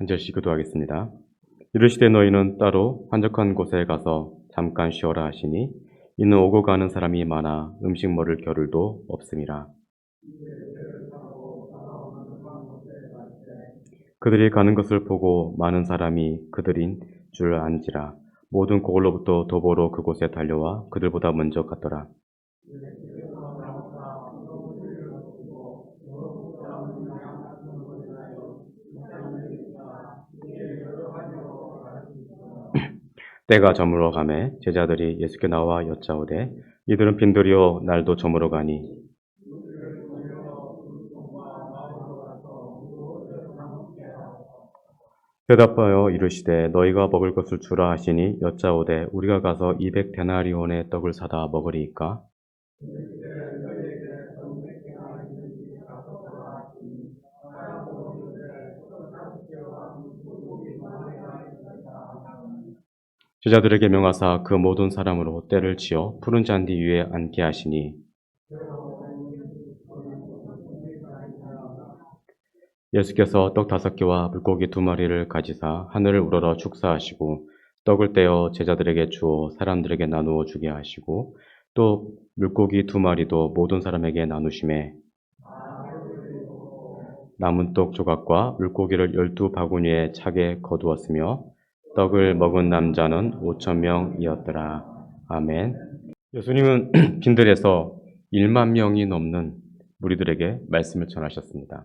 한 절씩 기도하겠습니다. 이르시되 너희는 따로 한적한 곳에 가서 잠깐 쉬어라 하시니 이는 오고 가는 사람이 많아 음식 먹을 겨를도 없음이라. 그들이 가는 것을 보고 많은 사람이 그들인 줄 안지라. 모든 고을로부터 도보로 그곳에 달려와 그들보다 먼저 갔더라. 때가 저물어 가매 제자들이 예수께 나와 여짜오되 이들은 빈들이요 날도 저물어 가니 대답하여 이르시되 너희가 먹을 것을 주라 하시니 여짜오되 우리가 가서 200데나리온의 떡을 사다 먹으리이까. 제자들에게 명하사 그 모든 사람으로 때를 지어 푸른 잔디 위에 앉게 하시니 예수께서 떡 5개와 물고기 2마리를 가지사 하늘을 우러러 축사하시고 떡을 떼어 제자들에게 주어 사람들에게 나누어 주게 하시고 또 물고기 2마리도 모든 사람에게 나누심에 남은 떡 조각과 물고기를 12바구니에 차게 거두었으며 떡을 먹은 남자는 5,000명이었더라. 아멘. 예수님은 빈들에서 1만 명이 넘는 무리들에게 말씀을 전하셨습니다.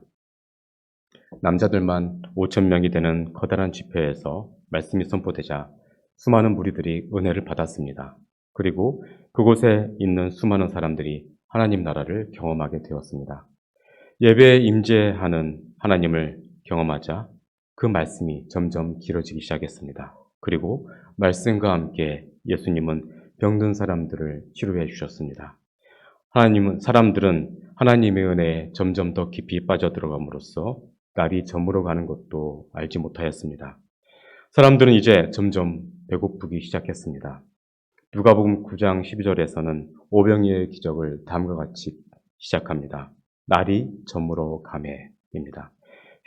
남자들만 5,000명이 되는 커다란 집회에서 말씀이 선포되자 수많은 무리들이 은혜를 받았습니다. 그리고 그곳에 있는 수많은 사람들이 하나님 나라를 경험하게 되었습니다. 예배에 임재하는 하나님을 경험하자 그 말씀이 점점 길어지기 시작했습니다. 그리고 말씀과 함께 예수님은 병든 사람들을 치료해 주셨습니다. 사람들은 하나님의 은혜에 점점 더 깊이 빠져들어감으로써 날이 저물어 가는 것도 알지 못하였습니다. 사람들은 이제 점점 배고프기 시작했습니다. 누가복음 9장 12절에서는 오병이어의 기적을 다음과 같이 시작합니다. 날이 저물어 가매입니다.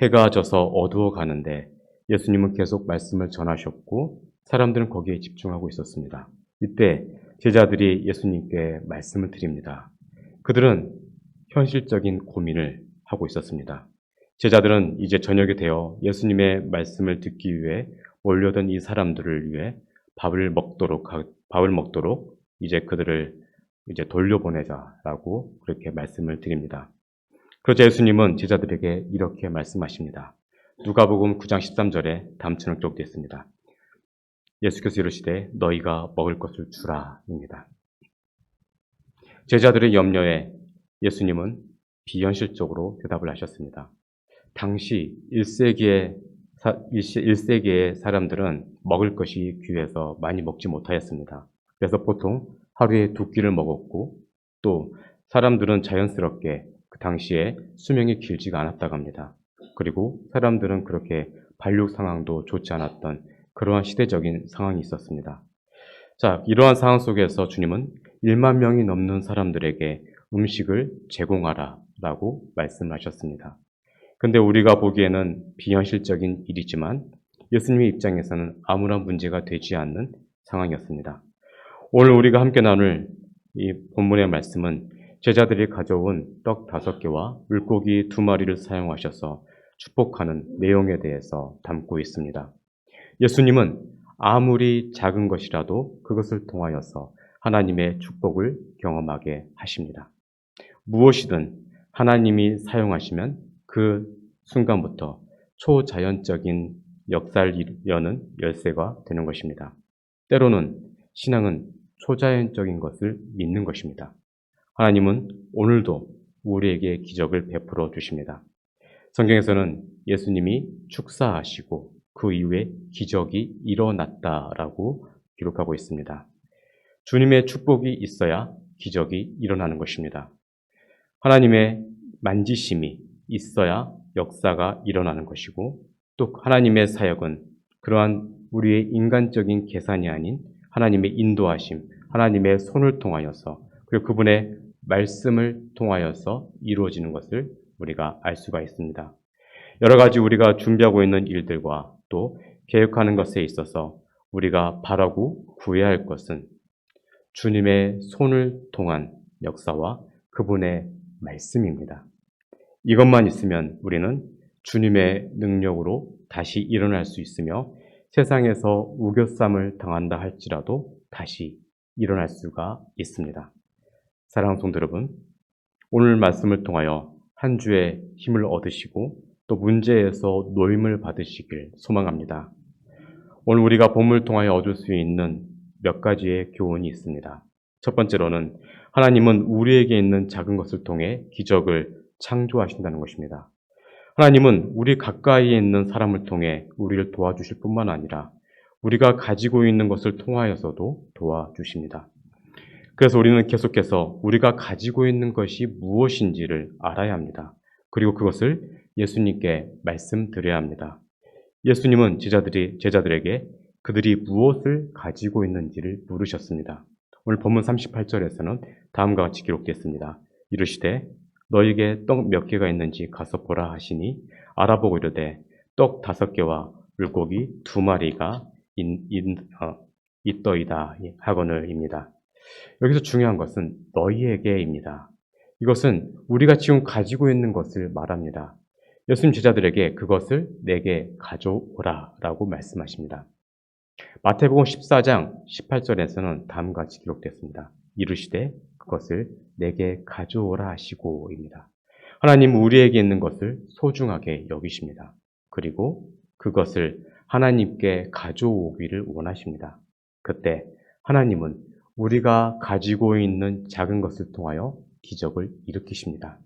해가 져서 어두워 가는데 예수님은 계속 말씀을 전하셨고 사람들은 거기에 집중하고 있었습니다. 이때 제자들이 예수님께 말씀을 드립니다. 그들은 현실적인 고민을 하고 있었습니다. 제자들은 이제 저녁이 되어 예수님의 말씀을 듣기 위해 몰려든 이 사람들을 위해 밥을 먹도록 이제 그들을 이제 돌려보내자라고 그렇게 말씀을 드립니다. 그러자 예수님은 제자들에게 이렇게 말씀하십니다. 누가복음 9장 13절에 다음처럼 기록되어 있습니다. 예수께서 이르시되 너희가 먹을 것을 주라입니다. 제자들의 염려에 예수님은 비현실적으로 대답을 하셨습니다. 당시 1세기의 사람들은 먹을 것이 귀해서 많이 먹지 못하였습니다. 그래서 보통 하루에 2끼를 먹었고 또 사람들은 자연스럽게 그 당시에 수명이 길지가 않았다고 합니다. 그리고 사람들은 그렇게 발육 상황도 좋지 않았던 그러한 시대적인 상황이 있었습니다. 자, 이러한 상황 속에서 주님은 1만 명이 넘는 사람들에게 음식을 제공하라라고 말씀하셨습니다. 근데 우리가 보기에는 비현실적인 일이지만 예수님의 입장에서는 아무런 문제가 되지 않는 상황이었습니다. 오늘 우리가 함께 나눌 이 본문의 말씀은 제자들이 가져온 떡 5개와 물고기 2마리를 사용하셔서 축복하는 내용에 대해서 담고 있습니다. 예수님은 아무리 작은 것이라도 그것을 통하여서 하나님의 축복을 경험하게 하십니다. 무엇이든 하나님이 사용하시면 그 순간부터 초자연적인 역사를 여는 열쇠가 되는 것입니다. 때로는 신앙은 초자연적인 것을 믿는 것입니다. 하나님은 오늘도 우리에게 기적을 베풀어 주십니다. 성경에서는 예수님이 축사하시고 그 이후에 기적이 일어났다라고 기록하고 있습니다. 주님의 축복이 있어야 기적이 일어나는 것입니다. 하나님의 만지심이 있어야 역사가 일어나는 것이고 또 하나님의 사역은 그러한 우리의 인간적인 계산이 아닌 하나님의 인도하심, 하나님의 손을 통하여서 그리고 그분의 말씀을 통하여서 이루어지는 것을 우리가 알 수가 있습니다. 여러 가지 우리가 준비하고 있는 일들과 또 계획하는 것에 있어서 우리가 바라고 구해야 할 것은 주님의 손을 통한 역사와 그분의 말씀입니다. 이것만 있으면 우리는 주님의 능력으로 다시 일어날 수 있으며 세상에서 우겨쌈을 당한다 할지라도 다시 일어날 수가 있습니다. 사랑하는 성도 여러분, 오늘 말씀을 통하여 한 주의 힘을 얻으시고 또 문제에서 노임을 받으시길 소망합니다. 오늘 우리가 본문을 통하여 얻을 수 있는 몇 가지의 교훈이 있습니다. 첫 번째로는 하나님은 우리에게 있는 작은 것을 통해 기적을 창조하신다는 것입니다. 하나님은 우리 가까이에 있는 사람을 통해 우리를 도와주실 뿐만 아니라 우리가 가지고 있는 것을 통하여서도 도와주십니다. 그래서 우리는 계속해서 우리가 가지고 있는 것이 무엇인지를 알아야 합니다. 그리고 그것을 예수님께 말씀드려야 합니다. 예수님은 제자들에게 그들이 무엇을 가지고 있는지를 물으셨습니다. 오늘 본문 38절에서는 다음과 같이 기록되어 이르시되 너에게 떡 몇 개가 있는지 가서 보라 하시니 알아보고 이르되 떡 5개와 물고기 2마리가 있더이다 하거늘입니다. 여기서 중요한 것은 너희에게입니다. 이것은 우리가 지금 가지고 있는 것을 말합니다. 예수님 제자들에게 그것을 내게 가져오라 라고 말씀하십니다. 마태복음 14장 18절에서는 다음과 같이 기록됐습니다. 이르시되 그것을 내게 가져오라 하시고입니다. 하나님은 우리에게 있는 것을 소중하게 여기십니다. 그리고 그것을 하나님께 가져오기를 원하십니다. 그때 하나님은 우리가 가지고 있는 작은 것을 통하여 기적을 일으키십니다.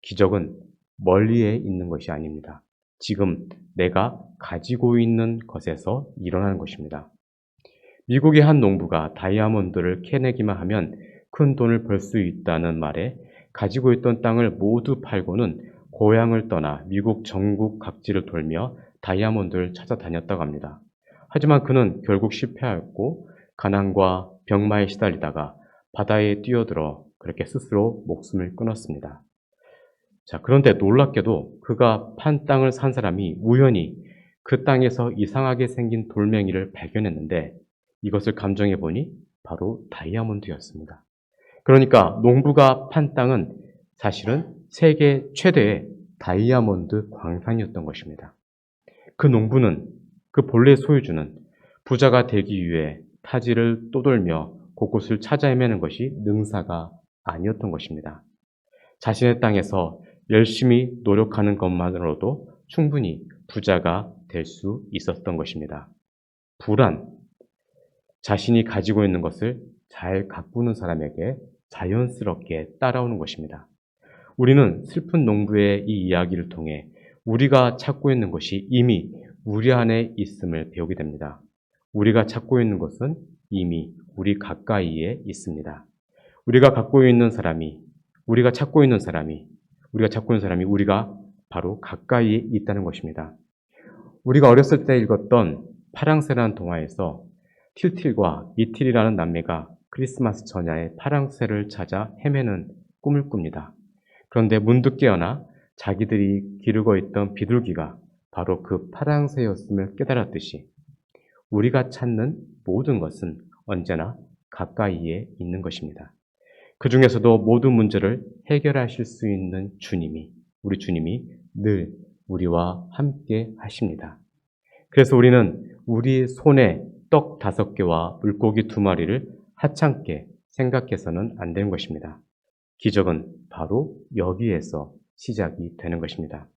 기적은 멀리에 있는 것이 아닙니다. 지금 내가 가지고 있는 것에서 일어나는 것입니다. 미국의 한 농부가 다이아몬드를 캐내기만 하면 큰 돈을 벌 수 있다는 말에 가지고 있던 땅을 모두 팔고는 고향을 떠나 미국 전국 각지를 돌며 다이아몬드를 찾아다녔다고 합니다. 하지만 그는 결국 실패하였고 가난과 병마에 시달리다가 바다에 뛰어들어 그렇게 스스로 목숨을 끊었습니다. 자, 그런데 놀랍게도 그가 판 땅을 산 사람이 우연히 그 땅에서 이상하게 생긴 돌멩이를 발견했는데 이것을 감정해 보니 바로 다이아몬드였습니다. 그러니까 농부가 판 땅은 사실은 세계 최대의 다이아몬드 광산이었던 것입니다. 그 농부는, 그 본래 소유주는 부자가 되기 위해 타지를 떠돌며 곳곳을 찾아 헤매는 것이 능사가 아니었던 것입니다. 자신의 땅에서 열심히 노력하는 것만으로도 충분히 부자가 될 수 있었던 것입니다. 불안, 자신이 가지고 있는 것을 잘 가꾸는 사람에게 자연스럽게 따라오는 것입니다. 우리는 슬픈 농부의 이 이야기를 통해 우리가 찾고 있는 것이 이미 우리 안에 있음을 배우게 됩니다. 우리가 찾고 있는 것은 이미 우리 가까이에 있습니다. 우리가 찾고 있는 사람이 우리가 바로 가까이에 있다는 것입니다. 우리가 어렸을 때 읽었던 파랑새라는 동화에서 틸틸과 미틸이라는 남매가 크리스마스 전야에 파랑새를 찾아 헤매는 꿈을 꿉니다. 그런데 문득 깨어나 자기들이 기르고 있던 비둘기가 바로 그 파랑새였음을 깨달았듯이 우리가 찾는 모든 것은 언제나 가까이에 있는 것입니다. 그 중에서도 모든 문제를 해결하실 수 있는 우리 주님이 늘 우리와 함께 하십니다. 그래서 우리는 우리 손에 떡 5개와 물고기 2마리를 하찮게 생각해서는 안 되는 것입니다. 기적은 바로 여기에서 시작이 되는 것입니다.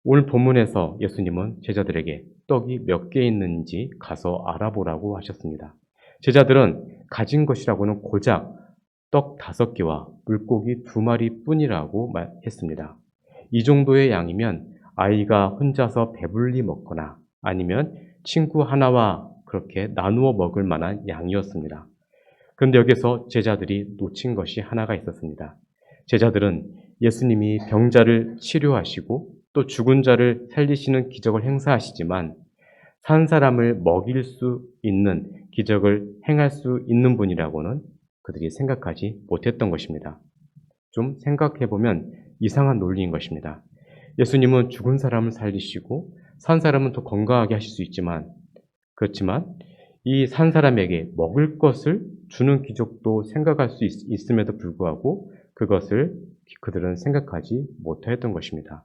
오늘 본문에서 예수님은 제자들에게 떡이 몇 개 있는지 가서 알아보라고 하셨습니다. 제자들은 가진 것이라고는 고작 떡 5개와 물고기 2마리 뿐이라고 했습니다. 이 정도의 양이면 아이가 혼자서 배불리 먹거나 아니면 친구 하나와 그렇게 나누어 먹을 만한 양이었습니다. 그런데 여기서 제자들이 놓친 것이 하나가 있었습니다. 제자들은 예수님이 병자를 치료하시고 또 죽은 자를 살리시는 기적을 행사하시지만 산 사람을 먹일 수 있는 기적을 행할 수 있는 분이라고는 그들이 생각하지 못했던 것입니다. 좀 생각해보면 이상한 논리인 것입니다. 예수님은 죽은 사람을 살리시고 산 사람은 더 건강하게 하실 수 있지만 그렇지만 이 산 사람에게 먹을 것을 주는 기적도 생각할 수 있음에도 불구하고 그것을 그들은 생각하지 못하였던 것입니다.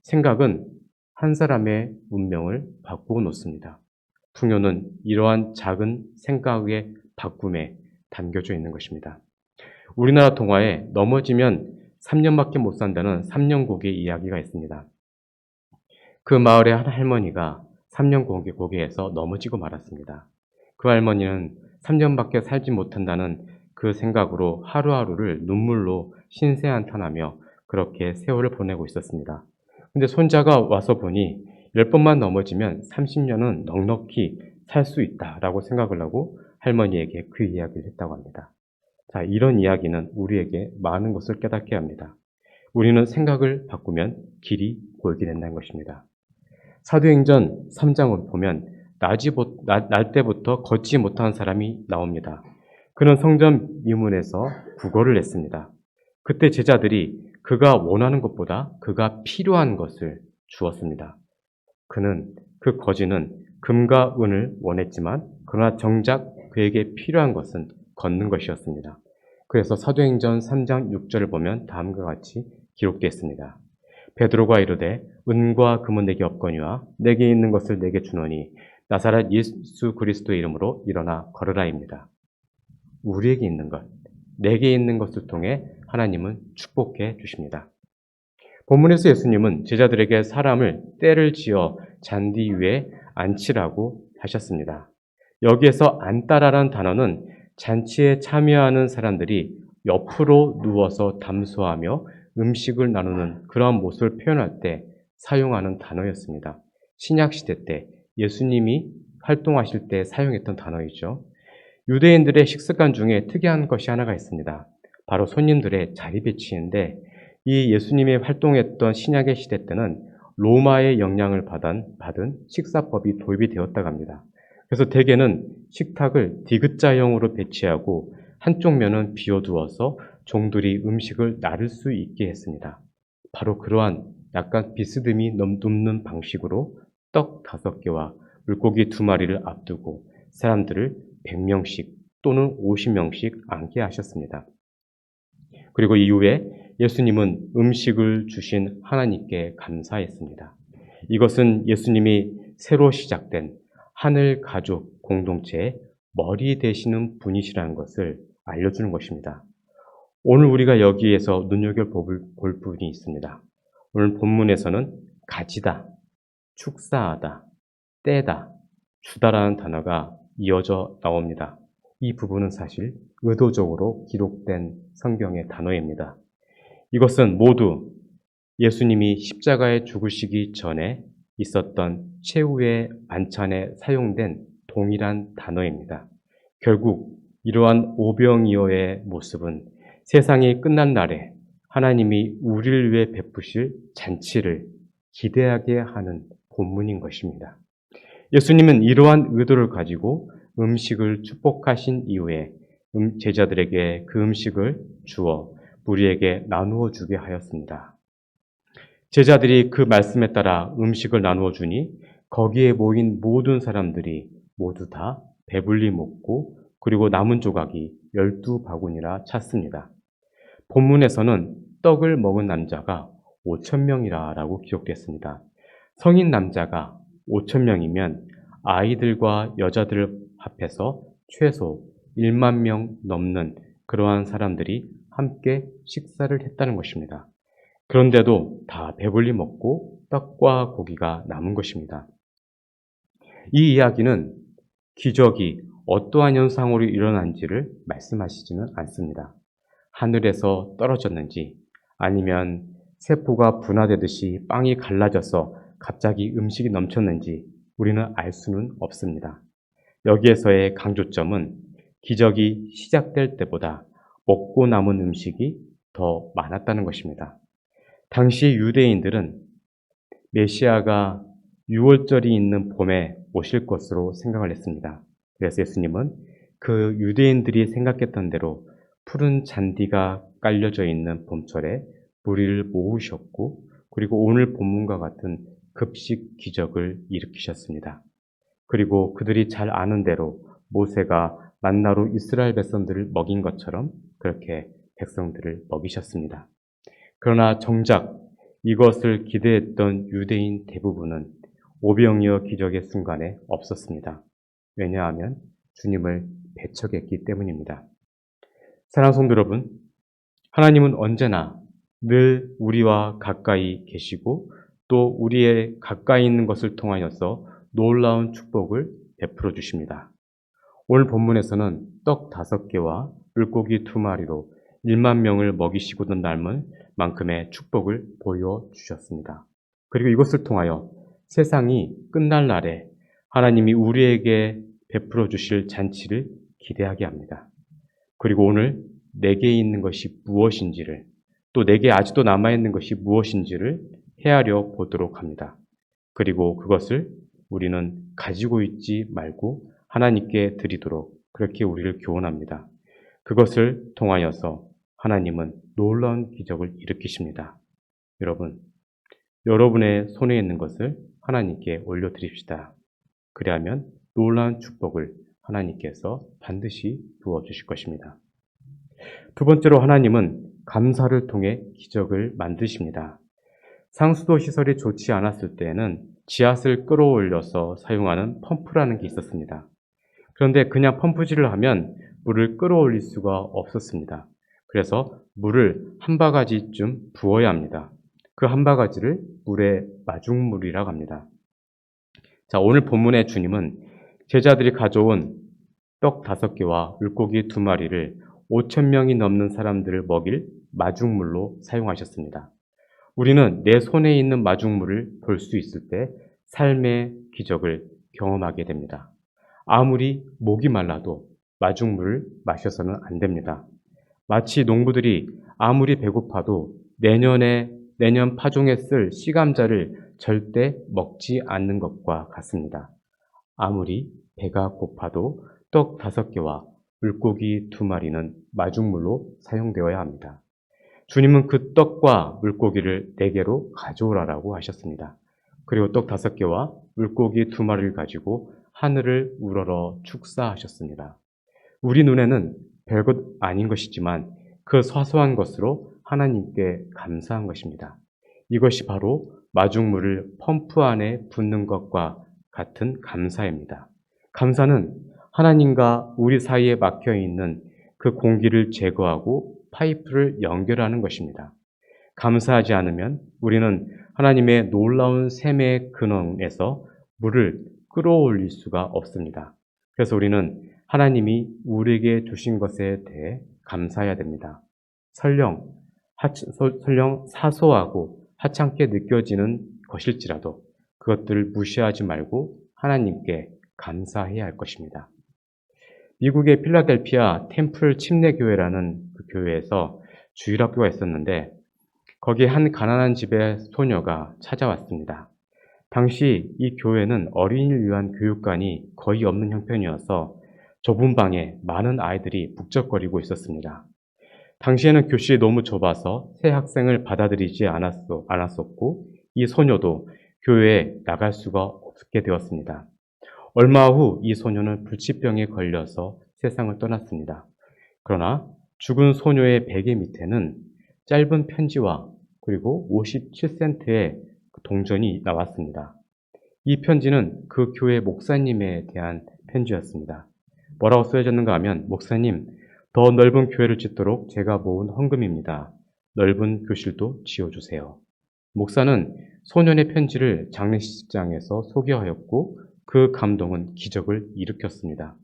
생각은 한 사람의 운명을 바꾸어 놓습니다. 풍요는 이러한 작은 생각의 바꿈에 담겨져 있는 것입니다. 우리나라 동화에 넘어지면 3년밖에 못 산다는 3년고개 이야기가 있습니다. 그 마을의 한 할머니가 3년 고개에서 넘어지고 말았습니다. 그 할머니는 3년밖에 살지 못한다는 그 생각으로 하루하루를 눈물로 신세한탄하며 그렇게 세월을 보내고 있었습니다. 근데 손자가 와서 보니 10번만 넘어지면 30년은 넉넉히 살 수 있다라고 생각을 하고 할머니에게 그 이야기를 했다고 합니다. 자, 이런 이야기는 우리에게 많은 것을 깨닫게 합니다. 우리는 생각을 바꾸면 길이 보이게 된다는 것입니다. 사도행전 3장을 보면 날 때부터 걷지 못한 사람이 나옵니다. 그는 성전 미문에서 구걸을 했습니다. 그때 제자들이 그가 원하는 것보다 그가 필요한 것을 주었습니다. 그 거지는 금과 은을 원했지만 그러나 정작 그에게 필요한 것은 걷는 것이었습니다. 그래서 사도행전 3장 6절을 보면 다음과 같이 기록되어 있습니다. 베드로가 이르되 은과 금은 내게 없거니와 내게 있는 것을 내게 주노니 나사렛 예수 그리스도의 이름으로 일어나 걸으라입니다. 우리에게 있는 것, 내게 있는 것을 통해 하나님은 축복해 주십니다. 본문에서 예수님은 제자들에게 사람을 떼를 지어 잔디 위에 앉히라고 하셨습니다. 여기에서 앉다라는 단어는 잔치에 참여하는 사람들이 옆으로 누워서 담소하며 음식을 나누는 그러한 모습을 표현할 때 사용하는 단어였습니다. 신약시대 때 예수님이 활동하실 때 사용했던 단어이죠. 유대인들의 식습관 중에 특이한 것이 하나가 있습니다. 바로 손님들의 자리 배치인데 이 예수님이 활동했던 신약의 시대 때는 로마의 영향을 받은 식사법이 도입이 되었다고 합니다. 그래서 대개는 식탁을 디귿자형으로 배치하고 한쪽 면은 비워두어서 종들이 음식을 나를 수 있게 했습니다. 바로 그러한 약간 비스듬히 눕는 방식으로 떡 5개와 물고기 2마리를 앞두고 사람들을 100명씩 또는 50명씩 앉게 하셨습니다. 그리고 이후에 예수님은 음식을 주신 하나님께 감사했습니다. 이것은 예수님이 새로 시작된 하늘 가족 공동체의 머리 되시는 분이시라는 것을 알려주는 것입니다. 오늘 우리가 여기에서 눈여겨볼 부분이 있습니다. 오늘 본문에서는 가지다, 축사하다, 떼다, 주다라는 단어가 이어져 나옵니다. 이 부분은 사실 의도적으로 기록된 성경의 단어입니다. 이것은 모두 예수님이 십자가에 죽으시기 전에 있었던 최후의 만찬에 사용된 동일한 단어입니다. 결국 이러한 오병이어의 모습은 세상이 끝난 날에 하나님이 우리를 위해 베푸실 잔치를 기대하게 하는 본문인 것입니다. 예수님은 이러한 의도를 가지고 음식을 축복하신 이후에 제자들에게 그 음식을 주어 우리에게 나누어 주게 하였습니다. 제자들이 그 말씀에 따라 음식을 나누어 주니 거기에 모인 모든 사람들이 모두 다 배불리 먹고 그리고 남은 조각이 12바구니나 찼습니다. 본문에서는 떡을 먹은 남자가 5,000명이라고 기록됐습니다. 성인 남자가 5,000명이면 아이들과 여자들을 합해서 최소 1만 명 넘는 그러한 사람들이 함께 식사를 했다는 것입니다. 그런데도 다 배불리 먹고 떡과 고기가 남은 것입니다. 이 이야기는 기적이 어떠한 현상으로 일어난지를 말씀하시지는 않습니다. 하늘에서 떨어졌는지 아니면 세포가 분화되듯이 빵이 갈라져서 갑자기 음식이 넘쳤는지 우리는 알 수는 없습니다. 여기에서의 강조점은 기적이 시작될 때보다 먹고 남은 음식이 더 많았다는 것입니다. 당시 유대인들은 메시아가 6월절이 있는 봄에 오실 것으로 생각을 했습니다. 그래서 예수님은 그 유대인들이 생각했던 대로 푸른 잔디가 깔려져 있는 봄철에 무리를 모으셨고 그리고 오늘 본문과 같은 급식 기적을 일으키셨습니다. 그리고 그들이 잘 아는 대로 모세가 만나로 이스라엘 백성들을 먹인 것처럼 그렇게 백성들을 먹이셨습니다. 그러나 정작 이것을 기대했던 유대인 대부분은 오병이어 기적의 순간에 없었습니다. 왜냐하면 주님을 배척했기 때문입니다. 사랑하는 성도 여러분, 하나님은 언제나 늘 우리와 가까이 계시고 또 우리의 가까이 있는 것을 통하여서 놀라운 축복을 베풀어 주십니다. 오늘 본문에서는 떡 5개와 물고기 2마리로 1만 명을 먹이시고도 남은 만큼의 축복을 보여주셨습니다. 그리고 이것을 통하여 세상이 끝날 날에 하나님이 우리에게 베풀어 주실 잔치를 기대하게 합니다. 그리고 오늘 내게 있는 것이 무엇인지를 또 내게 아직도 남아있는 것이 무엇인지를 헤아려 보도록 합니다. 그리고 그것을 우리는 가지고 있지 말고 하나님께 드리도록 그렇게 우리를 교훈합니다. 그것을 통하여서 하나님은 놀라운 기적을 일으키십니다. 여러분, 여러분의 손에 있는 것을 하나님께 올려드립시다. 그리하면 놀라운 축복을 하나님께서 반드시 부어주실 것입니다. 두 번째로 하나님은 감사를 통해 기적을 만드십니다. 상수도 시설이 좋지 않았을 때에는 지하수를 끌어올려서 사용하는 펌프라는 게 있었습니다. 그런데 그냥 펌프질을 하면 물을 끌어올릴 수가 없었습니다. 그래서 물을 한 바가지쯤 부어야 합니다. 그 한 바가지를 물의 마중물이라고 합니다. 자, 오늘 본문의 주님은 제자들이 가져온 떡 5개와 물고기 2마리를 5,000명이 넘는 사람들을 먹일 마중물로 사용하셨습니다. 우리는 내 손에 있는 마중물을 볼 수 있을 때 삶의 기적을 경험하게 됩니다. 아무리 목이 말라도 마중물을 마셔서는 안 됩니다. 마치 농부들이 아무리 배고파도 내년 파종에 쓸 씨감자를 절대 먹지 않는 것과 같습니다. 아무리 배가 고파도 떡 5개와 물고기 2마리는 마중물로 사용되어야 합니다. 주님은 그 떡과 물고기를 내게로 가져오라라고 하셨습니다. 그리고 떡 5개와 물고기 2마리를 가지고 하늘을 우러러 축사하셨습니다. 우리 눈에는 별것 아닌 것이지만 그 사소한 것으로 하나님께 감사한 것입니다. 이것이 바로 마중물을 펌프 안에 붓는 것과 같은 감사입니다. 감사는 하나님과 우리 사이에 막혀 있는 그 공기를 제거하고 파이프를 연결하는 것입니다. 감사하지 않으면 우리는 하나님의 놀라운 샘의 근원에서 물을 끌어올릴 수가 없습니다. 그래서 우리는 하나님이 우리에게 주신 것에 대해 감사해야 됩니다. 설령 사소하고 하찮게 느껴지는 것일지라도 그것들을 무시하지 말고 하나님께 감사해야 할 것입니다. 미국의 필라델피아 템플 침례교회라는 그 교회에서 주일학교가 있었는데 거기에 한 가난한 집의 소녀가 찾아왔습니다. 당시 이 교회는 어린이를 위한 교육관이 거의 없는 형편이어서 좁은 방에 많은 아이들이 북적거리고 있었습니다. 당시에는 교실이 너무 좁아서 새 학생을 받아들이지 않았었고 이 소녀도 교회에 나갈 수가 없게 되었습니다. 얼마 후 이 소녀는 불치병에 걸려서 세상을 떠났습니다. 그러나 죽은 소녀의 베개 밑에는 짧은 편지와 그리고 57센트의 동전이 나왔습니다. 이 편지는 그 교회 목사님에 대한 편지였습니다. 뭐라고 쓰여졌는가 하면 목사님, 더 넓은 교회를 짓도록 제가 모은 헌금입니다. 넓은 교실도 지어주세요. 목사는 소년의 편지를 장례식장에서 소개하였고 그 감동은 기적을 일으켰습니다.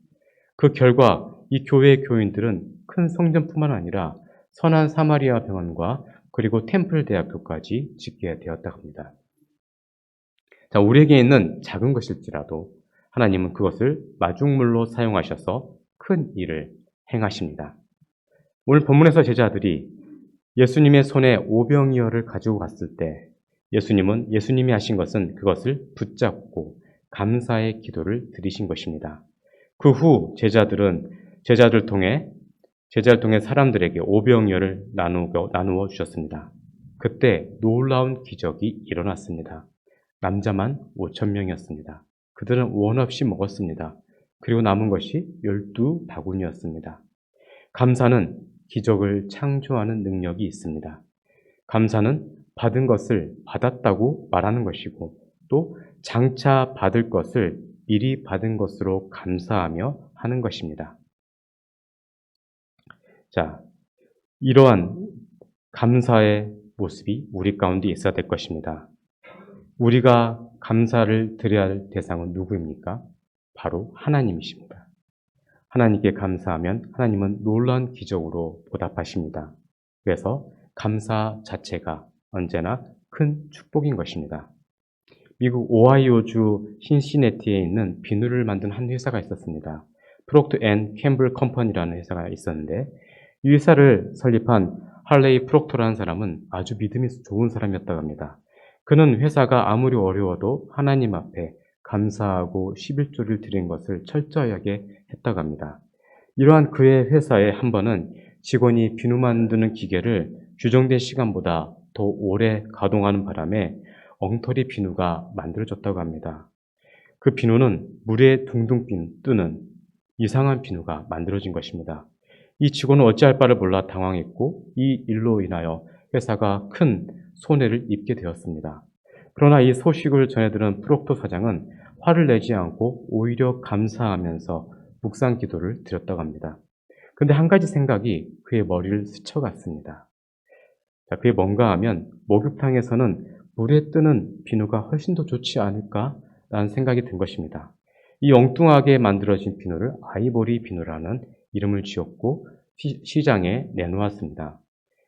그 결과 이 교회의 교인들은 큰 성전뿐만 아니라 선한 사마리아 병원과 그리고 템플 대학교까지 짓게 되었다고 합니다. 자, 우리에게 있는 작은 것일지라도 하나님은 그것을 마중물로 사용하셔서 큰 일을 행하십니다. 오늘 본문에서 제자들이 예수님의 손에 오병이어를 가지고 갔을 때 예수님이 하신 것은 그것을 붙잡고 감사의 기도를 드리신 것입니다. 그 후 제자들 통해 사람들에게 오병이어를 나누어 주셨습니다. 그때 놀라운 기적이 일어났습니다. 남자만 5천 명이었습니다. 그들은 원 없이 먹었습니다. 그리고 남은 것이 12바구니였습니다. 감사는 기적을 창조하는 능력이 있습니다. 감사는 받은 것을 받았다고 말하는 것이고 또 장차 받을 것을 미리 받은 것으로 감사하며 하는 것입니다. 자, 이러한 감사의 모습이 우리 가운데 있어야 될 것입니다. 우리가 감사를 드려야 할 대상은 누구입니까? 바로 하나님이십니다. 하나님께 감사하면 하나님은 놀라운 기적으로 보답하십니다. 그래서 감사 자체가 언제나 큰 축복인 것입니다. 미국 오하이오주 신시내티에 있는 비누를 만든 한 회사가 있었습니다. 프록터 앤 캠블 컴퍼니라는 회사가 있었는데 이 회사를 설립한 할레이 프록터라는 사람은 아주 믿음이 좋은 사람이었다고 합니다. 그는 회사가 아무리 어려워도 하나님 앞에 감사하고 11조를 드린 것을 철저하게 했다고 합니다. 이러한 그의 회사에 한 번은 직원이 비누 만드는 기계를 규정된 시간보다 더 오래 가동하는 바람에 엉터리 비누가 만들어졌다고 합니다. 그 비누는 물에 둥둥 뜨는 이상한 비누가 만들어진 것입니다. 이 직원은 어찌할 바를 몰라 당황했고 이 일로 인하여 회사가 큰 손해를 입게 되었습니다. 그러나 이 소식을 전해들은 프록토 사장은 화를 내지 않고 오히려 감사하면서 묵상 기도를 드렸다고 합니다. 그런데 한 가지 생각이 그의 머리를 스쳐갔습니다. 그게 뭔가 하면 목욕탕에서는 물에 뜨는 비누가 훨씬 더 좋지 않을까라는 생각이 든 것입니다. 이 엉뚱하게 만들어진 비누를 아이보리 비누라는 이름을 지었고 시장에 내놓았습니다.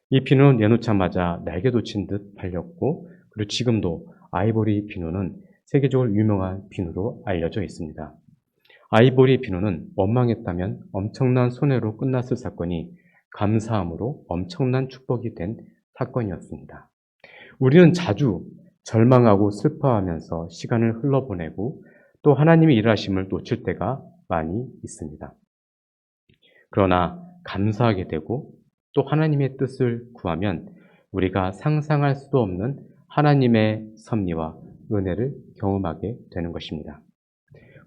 이 비누는 내놓자마자 날개 돋친 듯 팔렸고 그리고 지금도 아이보리 비누는 세계적으로 유명한 비누로 알려져 있습니다. 아이보리 비누는 원망했다면 엄청난 손해로 끝났을 사건이 감사함으로 엄청난 축복이 된 사건이었습니다. 우리는 자주 절망하고 슬퍼하면서 시간을 흘러보내고 또 하나님의 일하심을 놓칠 때가 많이 있습니다. 그러나 감사하게 되고 또 하나님의 뜻을 구하면 우리가 상상할 수도 없는 하나님의 섭리와 은혜를 경험하게 되는 것입니다.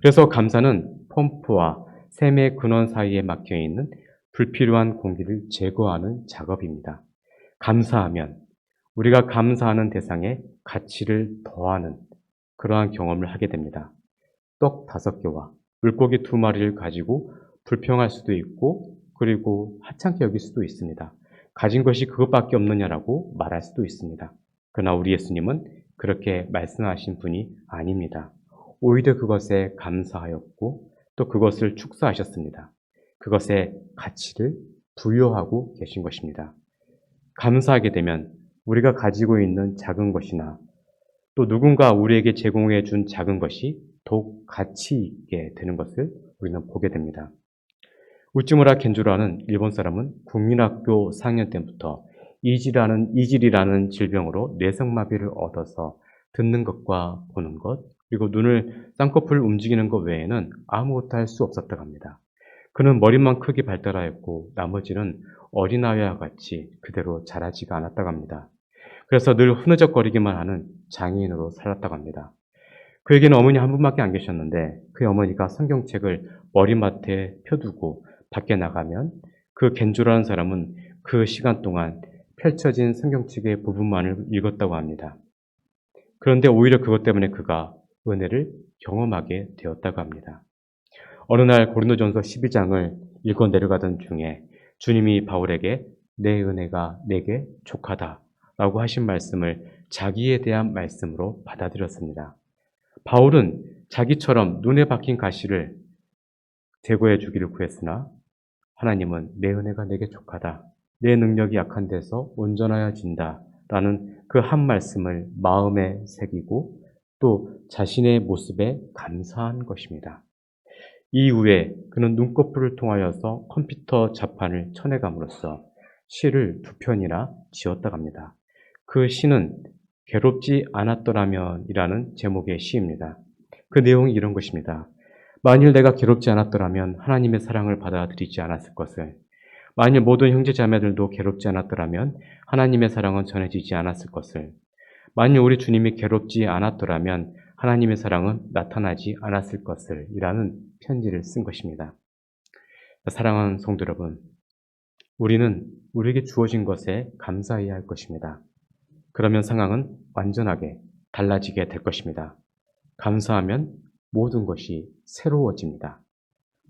그래서 감사는 펌프와 샘의 근원 사이에 막혀있는 불필요한 공기를 제거하는 작업입니다. 감사하면 우리가 감사하는 대상에 가치를 더하는 그러한 경험을 하게 됩니다. 떡 5개와 물고기 2마리를 가지고 불평할 수도 있고 그리고 하찮게 여길 수도 있습니다. 가진 것이 그것밖에 없느냐라고 말할 수도 있습니다. 그러나 우리 예수님은 그렇게 말씀하신 분이 아닙니다. 오히려 그것에 감사하였고 또 그것을 축사하셨습니다. 그것에 가치를 부여하고 계신 것입니다. 감사하게 되면 우리가 가지고 있는 작은 것이나 또 누군가 우리에게 제공해 준 작은 것이 더욱 가치 있게 되는 것을 우리는 보게 됩니다. 우찌무라 겐조라는 일본 사람은 국민학교 4학년 때부터 이질이라는 질병으로 뇌성마비를 얻어서 듣는 것과 보는 것 그리고 눈을 쌍꺼풀 움직이는 것 외에는 아무것도 할 수 없었다고 합니다. 그는 머리만 크게 발달하였고 나머지는 어린아이와 같이 그대로 자라지가 않았다고 합니다. 그래서 늘 흐느적거리기만 하는 장애인으로 살았다고 합니다. 그에게는 어머니 한 분밖에 안 계셨는데 그의 어머니가 성경책을 머리맡에 펴두고 밖에 나가면 그 겐조라는 사람은 그 시간 동안 펼쳐진 성경책의 부분만을 읽었다고 합니다. 그런데 오히려 그것 때문에 그가 은혜를 경험하게 되었다고 합니다. 어느 날 고린도전서 12장을 읽고 내려가던 중에 주님이 바울에게 내 은혜가 내게 족하다 라고 하신 말씀을 자기에 대한 말씀으로 받아들였습니다. 바울은 자기처럼 눈에 박힌 가시를 제거해 주기를 구했으나 하나님은 내 은혜가 내게 족하다. 내 능력이 약한 데서 온전하여진다. 라는 그 한 말씀을 마음에 새기고 또 자신의 모습에 감사한 것입니다. 이후에 그는 눈꺼풀을 통하여서 컴퓨터 자판을 쳐내감으로써 시를 2편이나 지었다고 합니다. 그 시는 괴롭지 않았더라면 이라는 제목의 시입니다. 그 내용이 이런 것입니다. 만일 내가 괴롭지 않았더라면 하나님의 사랑을 받아들이지 않았을 것을, 만일 모든 형제 자매들도 괴롭지 않았더라면 하나님의 사랑은 전해지지 않았을 것을, 만일 우리 주님이 괴롭지 않았더라면 하나님의 사랑은 나타나지 않았을 것을 이라는 편지를 쓴 것입니다. 사랑하는 성도 여러분, 우리는 우리에게 주어진 것에 감사해야 할 것입니다. 그러면 상황은 완전하게 달라지게 될 것입니다. 감사하면 모든 것이 새로워집니다.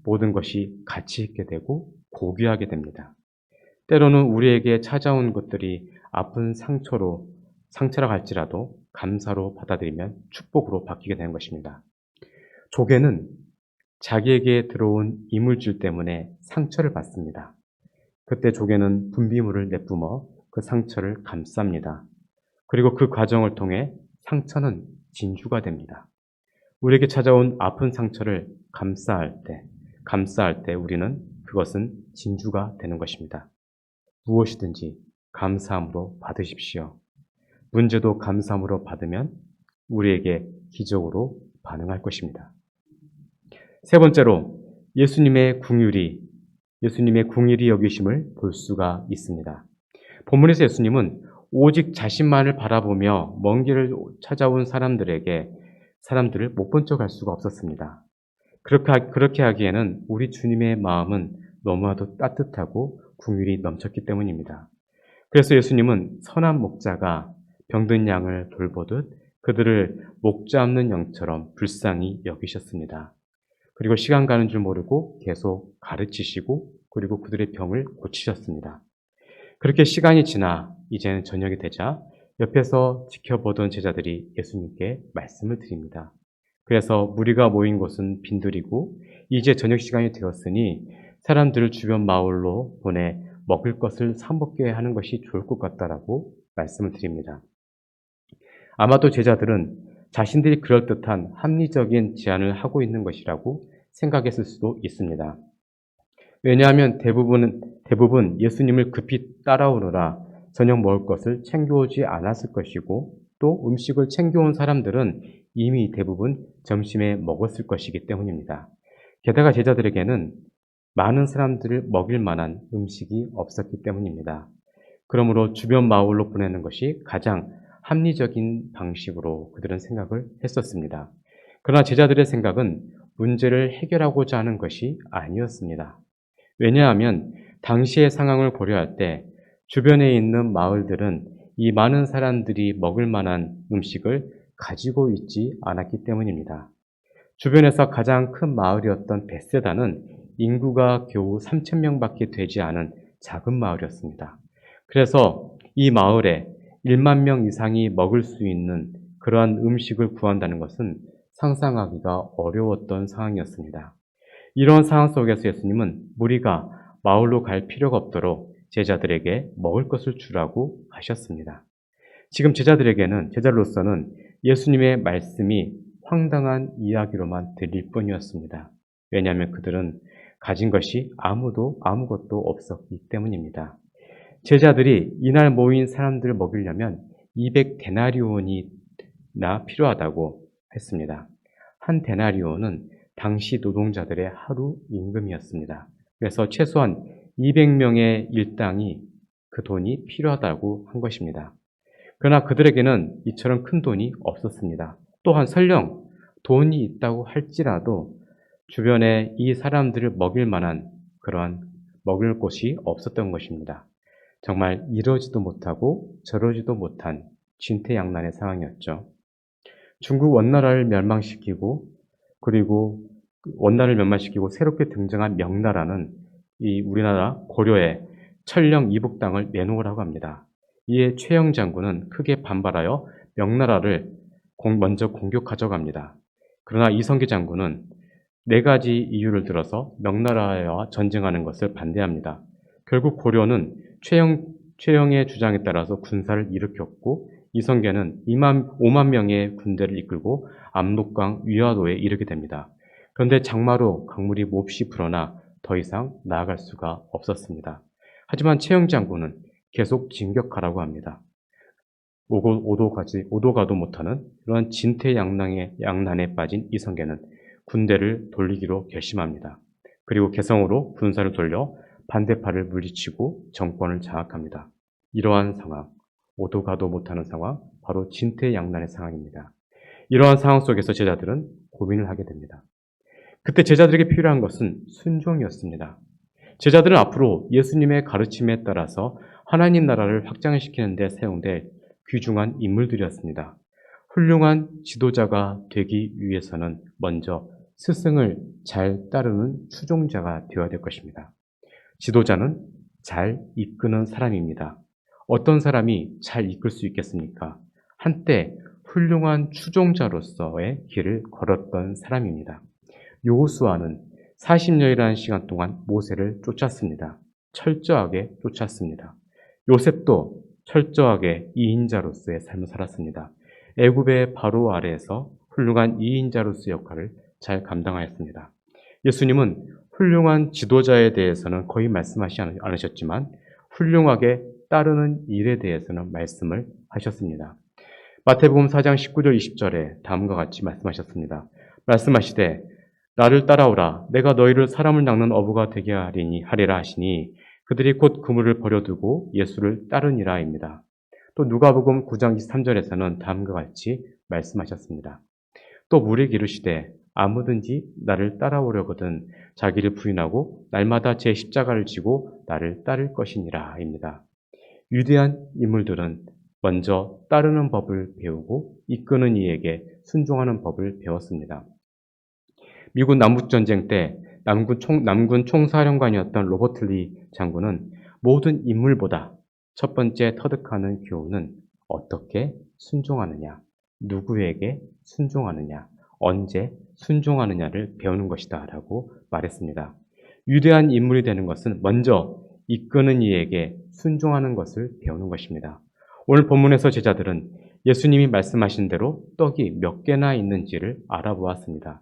모든 것이 가치 있게 되고 고귀하게 됩니다. 때로는 우리에게 찾아온 것들이 아픈 상처라 할지라도 감사로 받아들이면 축복으로 바뀌게 되는 것입니다. 조개는 자기에게 들어온 이물질 때문에 상처를 받습니다. 그때 조개는 분비물을 내뿜어 그 상처를 감쌉니다. 그리고 그 과정을 통해 상처는 진주가 됩니다. 우리에게 찾아온 아픈 상처를 감싸할 때 우리는 그것은 진주가 되는 것입니다. 무엇이든지 감사함으로 받으십시오. 문제도 감사함으로 받으면 우리에게 기적으로 반응할 것입니다. 세 번째로 예수님의 궁휼이 여기심을 볼 수가 있습니다. 본문에서 예수님은 오직 자신만을 바라보며 먼 길을 찾아온 사람들을 못 본 척 할 수가 없었습니다. 그렇게 하기에는 우리 주님의 마음은 너무나도 따뜻하고 궁휼이 넘쳤기 때문입니다. 그래서 예수님은 선한 목자가 병든 양을 돌보듯 그들을 목 잡는 양처럼 불쌍히 여기셨습니다. 그리고 시간 가는 줄 모르고 계속 가르치시고 그리고 그들의 병을 고치셨습니다. 그렇게 시간이 지나 이제는 저녁이 되자 옆에서 지켜보던 제자들이 예수님께 말씀을 드립니다. 그래서 무리가 모인 곳은 빈들이고 이제 저녁 시간이 되었으니 사람들을 주변 마을로 보내 먹을 것을 사 먹게 하는 것이 좋을 것 같다라고 말씀을 드립니다. 아마도 제자들은 자신들이 그럴듯한 합리적인 제안을 하고 있는 것이라고 생각했을 수도 있습니다. 왜냐하면 대부분 예수님을 급히 따라오느라 저녁 먹을 것을 챙겨오지 않았을 것이고 또 음식을 챙겨온 사람들은 이미 대부분 점심에 먹었을 것이기 때문입니다. 게다가 제자들에게는 많은 사람들을 먹일 만한 음식이 없었기 때문입니다. 그러므로 주변 마을로 보내는 것이 가장 합리적인 방식으로 그들은 생각을 했었습니다. 그러나 제자들의 생각은 문제를 해결하고자 하는 것이 아니었습니다. 왜냐하면 당시의 상황을 고려할 때 주변에 있는 마을들은 이 많은 사람들이 먹을 만한 음식을 가지고 있지 않았기 때문입니다. 주변에서 가장 큰 마을이었던 벳세다는 인구가 겨우 3,000명밖에 되지 않은 작은 마을이었습니다. 그래서 이 마을에 1만 명 이상이 먹을 수 있는 그러한 음식을 구한다는 것은 상상하기가 어려웠던 상황이었습니다. 이런 상황 속에서 예수님은 무리가 마을로 갈 필요가 없도록 제자들에게 먹을 것을 주라고 하셨습니다. 지금 제자로서는 예수님의 말씀이 황당한 이야기로만 들릴 뿐이었습니다. 왜냐하면 그들은 가진 것이 아무것도 없었기 때문입니다. 제자들이 이날 모인 사람들을 먹이려면 200데나리온이나 필요하다고 했습니다. 한 데나리온은 당시 노동자들의 하루 임금이었습니다. 그래서 최소한 200명의 일당이 그 돈이 필요하다고 한 것입니다. 그러나 그들에게는 이처럼 큰 돈이 없었습니다. 또한 설령 돈이 있다고 할지라도 주변에 이 사람들을 먹일 만한 그러한 먹을 곳이 없었던 것입니다. 정말 이러지도 못하고 저러지도 못한 진퇴양난의 상황이었죠. 중국 원나라를 멸망시키고 새롭게 등장한 명나라는 이 우리나라 고려에 천령 이북 땅을 내놓으라고 합니다. 이에 최영 장군은 크게 반발하여 명나라를 먼저 공격하자고 합니다. 그러나 이성계 장군은 4가지 이유를 들어서 명나라와 전쟁하는 것을 반대합니다. 결국 고려는 최영의 주장에 따라서 군사를 일으켰고 이성계는 5만 명의 군대를 이끌고 압록강 위화도에 이르게 됩니다. 그런데 장마로 강물이 몹시 불어나 더 이상 나아갈 수가 없었습니다. 하지만 최영 장군은 계속 진격하라고 합니다. 오도 가도 못하는 그런 진퇴양난에 빠진 이성계는 군대를 돌리기로 결심합니다. 그리고 개성으로 군사를 돌려 반대파를 물리치고 정권을 장악합니다. 이러한 상황, 오도 가도 못하는 상황, 바로 진퇴양난의 상황입니다. 이러한 상황 속에서 제자들은 고민을 하게 됩니다. 그때 제자들에게 필요한 것은 순종이었습니다. 제자들은 앞으로 예수님의 가르침에 따라서 하나님 나라를 확장시키는 데 사용될 귀중한 인물들이었습니다. 훌륭한 지도자가 되기 위해서는 먼저 스승을 잘 따르는 추종자가 되어야 될 것입니다. 지도자는 잘 이끄는 사람입니다. 어떤 사람이 잘 이끌 수 있겠습니까? 한때 훌륭한 추종자로서의 길을 걸었던 사람입니다. 여호수아는 40년이라는 시간 동안 모세를 쫓았습니다. 철저하게 쫓았습니다. 요셉도 철저하게 이인자로서의 삶을 살았습니다. 애굽의 바로 아래에서 훌륭한 이인자로서의 역할을 잘 감당하였습니다. 예수님은 훌륭한 지도자에 대해서는 거의 말씀하시지 않으셨지만 훌륭하게 따르는 일에 대해서는 말씀을 하셨습니다. 마태복음 4장 19절 20절에 다음과 같이 말씀하셨습니다. 말씀하시되 나를 따라오라 내가 너희를 사람을 낚는 어부가 되게 하리라 하시니 그들이 곧 그물을 버려두고 예수를 따르니라입니다. 또 누가복음 9장 23절에서는 다음과 같이 말씀하셨습니다. 또 무리에게 이르시되 아무든지 나를 따라오려거든 자기를 부인하고 날마다 제 십자가를 지고 나를 따를 것이니라입니다. 위대한 인물들은 먼저 따르는 법을 배우고 이끄는 이에게 순종하는 법을 배웠습니다. 미국 남북전쟁 때 남군 총사령관이었던 로버트 리 장군은 모든 인물보다 첫 번째 터득하는 교훈은 어떻게 순종하느냐, 누구에게 순종하느냐, 언제 순종하느냐를 배우는 것이다 라고 말했습니다. 위대한 인물이 되는 것은 먼저 이끄는 이에게 순종하는 것을 배우는 것입니다. 오늘 본문에서 제자들은 예수님이 말씀하신 대로 떡이 몇 개나 있는지를 알아보았습니다.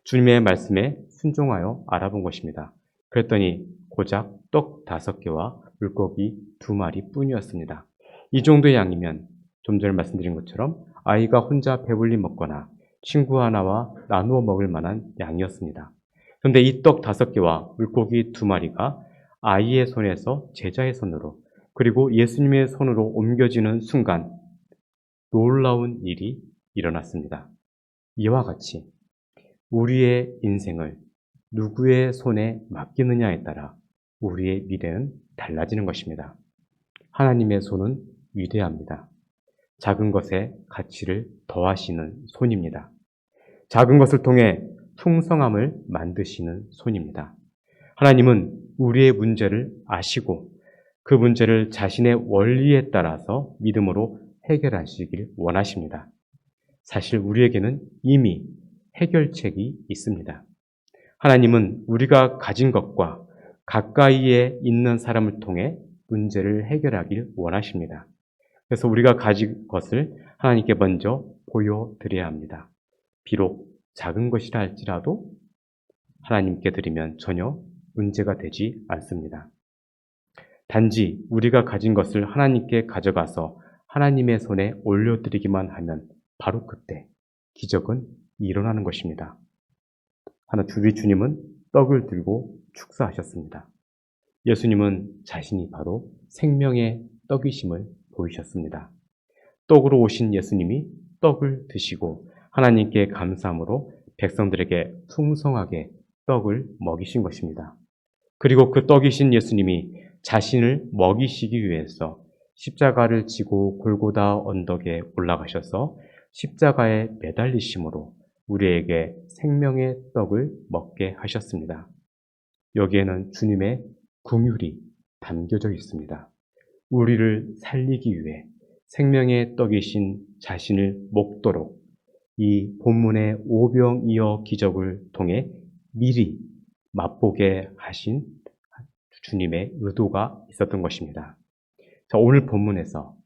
주님의 말씀에 순종하여 알아본 것입니다. 그랬더니 고작 떡 5개와 물고기 2마리 뿐이었습니다. 이 정도의 양이면 좀 전에 말씀드린 것처럼 아이가 혼자 배불리 먹거나 친구 하나와 나누어 먹을 만한 양이었습니다. 그런데 이 떡 5개와 물고기 2마리가 아이의 손에서 제자의 손으로 그리고 예수님의 손으로 옮겨지는 순간 놀라운 일이 일어났습니다. 이와 같이 우리의 인생을 누구의 손에 맡기느냐에 따라 우리의 미래는 달라지는 것입니다. 하나님의 손은 위대합니다. 작은 것에 가치를 더하시는 손입니다. 작은 것을 통해 풍성함을 만드시는 손입니다. 하나님은 우리의 문제를 아시고 그 문제를 자신의 원리에 따라서 믿음으로 해결하시길 원하십니다. 사실 우리에게는 이미 해결책이 있습니다. 하나님은 우리가 가진 것과 가까이에 있는 사람을 통해 문제를 해결하길 원하십니다. 그래서 우리가 가진 것을 하나님께 먼저 보여드려야 합니다. 비록 작은 것이라 할지라도 하나님께 드리면 전혀 문제가 되지 않습니다. 단지 우리가 가진 것을 하나님께 가져가서 하나님의 손에 올려드리기만 하면 바로 그때 기적은 일어나는 것입니다. 우리 주님은 떡을 들고 축사하셨습니다. 예수님은 자신이 바로 생명의 떡이심을 보이셨습니다. 떡으로 오신 예수님이 떡을 드시고 하나님께 감사함으로 백성들에게 풍성하게 떡을 먹이신 것입니다. 그리고 그 떡이신 예수님이 자신을 먹이시기 위해서 십자가를 지고 골고다 언덕에 올라가셔서 십자가에 매달리심으로 우리에게 생명의 떡을 먹게 하셨습니다. 여기에는 주님의 긍휼이 담겨져 있습니다. 우리를 살리기 위해 생명의 떡이신 자신을 먹도록 이 본문의 오병이어 기적을 통해 미리 맛보게 하신 주님의 의도가 있었던 것입니다. 자, 오늘 본문에서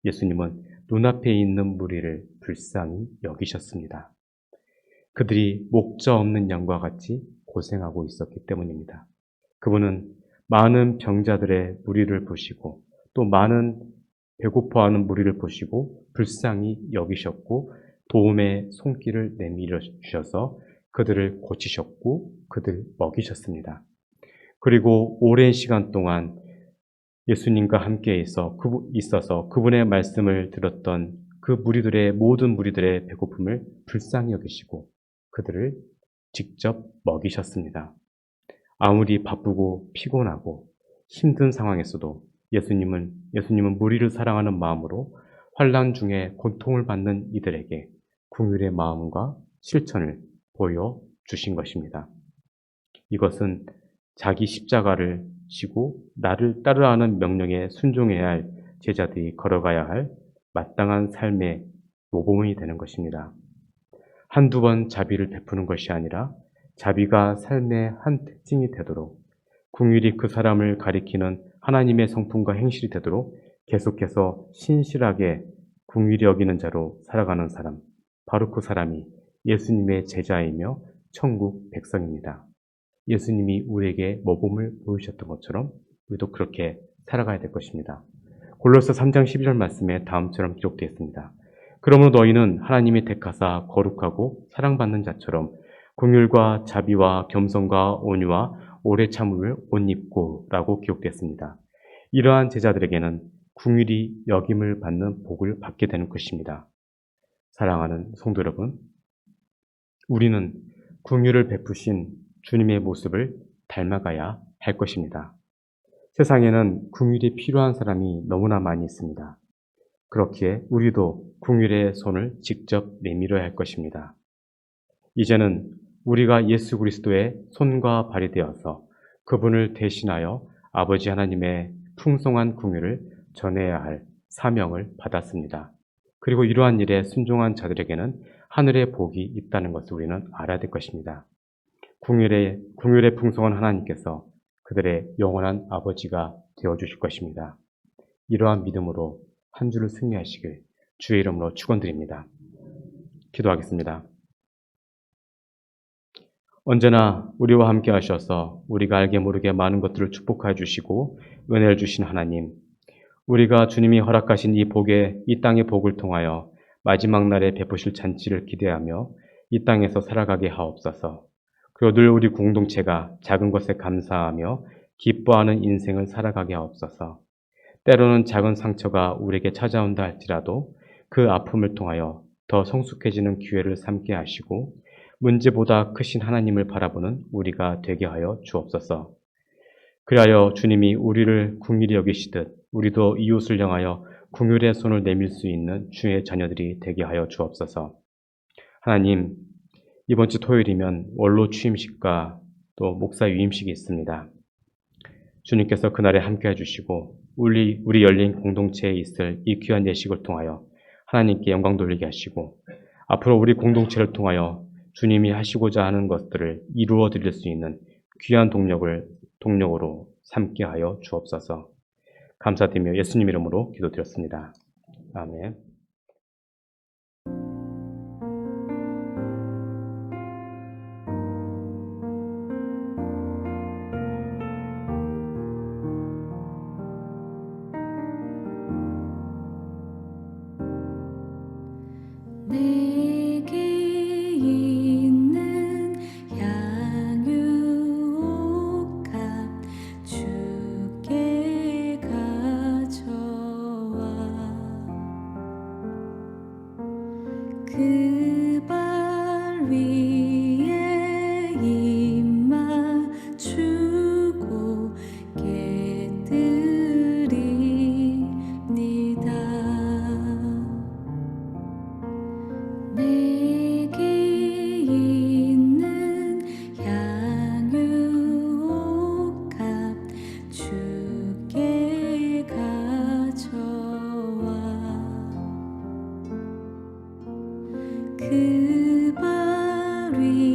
예수님은 눈앞에 있는 무리를 불쌍히 여기셨습니다. 그들이 목자 없는 양과 같이 고생하고 있었기 때문입니다. 그분은 많은 병자들의 무리를 보시고 또 많은 배고파하는 무리를 보시고 불쌍히 여기셨고 도움의 손길을 내밀어 주셔서 그들을 고치셨고 그들 먹이셨습니다. 그리고 오랜 시간 동안 예수님과 함께 있어서 그분의 말씀을 들었던 그 모든 무리들의 배고픔을 불쌍히 여기시고 그들을 직접 먹이셨습니다. 아무리 바쁘고 피곤하고 힘든 상황에서도 예수님은 무리를 사랑하는 마음으로 환난 중에 고통을 받는 이들에게 긍휼의 마음과 실천을 보여주신 것입니다. 이것은 자기 십자가를 지고 나를 따르라는 명령에 순종해야 할 제자들이 걸어가야 할 마땅한 삶의 모범이 되는 것입니다. 한두 번 자비를 베푸는 것이 아니라 자비가 삶의 한 특징이 되도록 긍휼이 그 사람을 가리키는 하나님의 성품과 행실이 되도록 계속해서 신실하게 긍휼히 여기는 자로 살아가는 사람, 바로 그 사람이 예수님의 제자이며 천국 백성입니다. 예수님이 우리에게 모범을 보이셨던 것처럼 우리도 그렇게 살아가야 될 것입니다. 골로새 3장 12절 말씀에 다음처럼 기록되어 있습니다. 그러므로 너희는 하나님이 택하사 거룩하고 사랑받는 자처럼 긍휼과 자비와 겸손과 온유와 오래 참음을 옷 입고 라고 기록되었습니다. 이러한 제자들에게는 긍휼히 여김을 받는 복을 받게 되는 것입니다. 사랑하는 성도 여러분, 우리는 긍휼을 베푸신 주님의 모습을 닮아가야 할 것입니다. 세상에는 긍휼이 필요한 사람이 너무나 많이 있습니다. 그렇기에 우리도 긍휼의 손을 직접 내밀어야 할 것입니다. 이제는 우리가 예수 그리스도의 손과 발이 되어서 그분을 대신하여 아버지 하나님의 풍성한 긍휼을 전해야 할 사명을 받았습니다. 그리고 이러한 일에 순종한 자들에게는 하늘의 복이 있다는 것을 우리는 알아야 될 것입니다. 긍휼의 풍성한 하나님께서 그들의 영원한 아버지가 되어주실 것입니다. 이러한 믿음으로 한 주를 승리하시길 주의 이름으로 축원드립니다. 기도하겠습니다. 언제나 우리와 함께 하셔서 우리가 알게 모르게 많은 것들을 축복하여 주시고 은혜를 주신 하나님, 우리가 주님이 허락하신 이 땅의 복을 통하여 마지막 날에 베푸실 잔치를 기대하며 이 땅에서 살아가게 하옵소서. 그리고 늘 우리 공동체가 작은 것에 감사하며 기뻐하는 인생을 살아가게 하옵소서. 때로는 작은 상처가 우리에게 찾아온다 할지라도 그 아픔을 통하여 더 성숙해지는 기회를 삼게 하시고 문제보다 크신 하나님을 바라보는 우리가 되게 하여 주옵소서. 그리하여 주님이 우리를 긍휼히 여기시듯 우리도 이웃을 향하여 긍휼의 손을 내밀 수 있는 주의 자녀들이 되게 하여 주옵소서. 하나님, 이번 주 토요일이면 원로 취임식과 또 목사 유임식이 있습니다. 주님께서 그날에 함께 해주시고 우리 열린 공동체에 있을 이 귀한 예식을 통하여 하나님께 영광 돌리게 하시고 앞으로 우리 공동체를 통하여 주님이 하시고자 하는 것들을 이루어 드릴 수 있는 귀한 동력으로 삼게 하여 주옵소서. 감사드리며 예수님 이름으로 기도드렸습니다. 아멘. 내게 있는 양육감 주께 가져와 그 발 위에 입 맞추고 깨뜨리니다. 내게 있는 양육감 주께 가져와 그 발 위에